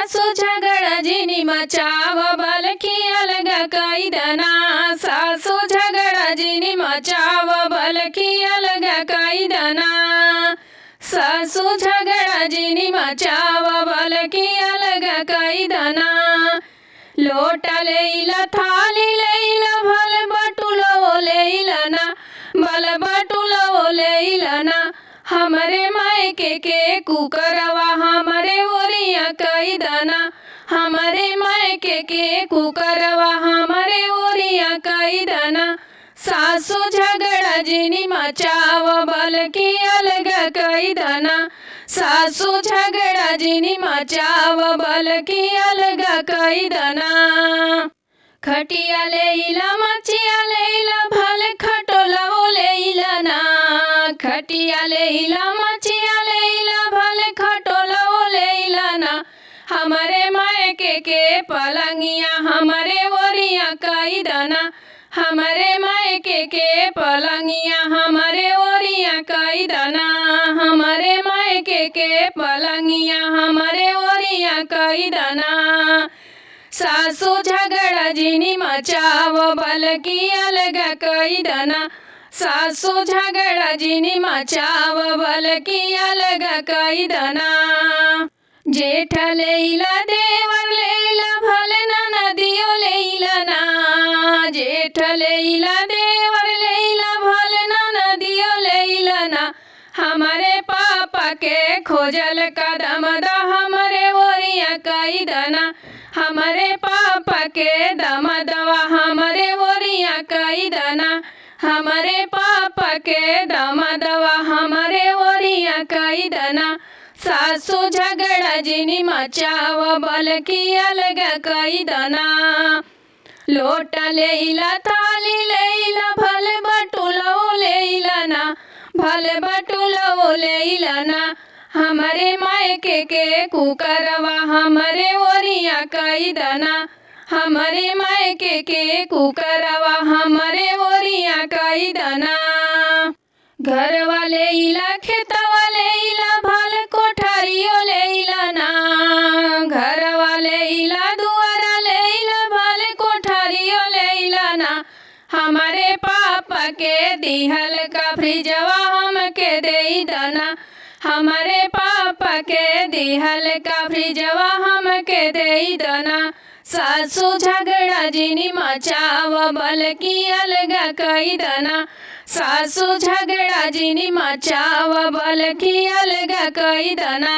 सासू झगड़ा जिनी मचाव बलकी अलग कैदना। सासू झगड़ा जिनी मचाव बलकी अलग कैदना। सासू झगड़ा जिनी मचाव बलकी अलग कैदना। लोटा लेला थाली लेला भल बटुलो लेला ना। बल बटुलो लेला ना। हमरे मायके के कुकरवा हमरे ओरिया कैदना। हमरे मायके के कुकरवा हमरे ओरिया कैदना। सासू झगड़ा जिनी मचाव बलकी अलग कैदना। सासू झगड़ा जिनी मचाव बलकी अलग कैदना। खटिया लेला मचिया लेला भल खटोलवो लेला ना। खटिया लेला मचिया लेला भल खटोलवो लेला ना। हमरे मायके के पलंगिया हमरे ओरिया कैदना। हमरे मायके के पलंगिया हमरे ओरिया कैदना। हमरे मायके के पलंगिया हमरे ओरिया कैदना। सासू झगड़ा जिनी मचाव बलकी अलग कैदना। सासू झगड़ा जिनी मचाव बलकी अलग कैदना। जेठ लेला देवर लेला भल नदियो लेला ना। जेठ लेला देवर लेला भल नदियो लेला ना। हमरे पापा के खोजल कदम द हमरे ओरिया कैदना। हमरे पापा के दम दवा हमरे ओरिया कैदना। हमरे पापा के दम दवा हमरे ओरिया कैदना। सासू झगड़ा जिनी मचाव बलकी अलग कैदना। लोटा लेला थाली लेला भल बटुलो लेला ना। भल बटुलो लेला ना। हमरे मायके के कुकरवा हमरे ओरिया कैदना। हमरे मायके के कुकरवा हमरे ओरिया कैदना। घरवा लेला खेतवा लेला भल कोठरियो लेला ना। घरवा लेला दुआरा लेला भल कोठरियो लेला ना। हमरे पापा के दिहल का फ्रिजवा हमके देई दना। हमरे पापा के दिहल का फ्रिजवा हमके देई दना। सासू झगड़ा जिनी मचाव बलकी अलग कैदना। सासू झगड़ा जिनी मचाव बलकी अलग कैदना।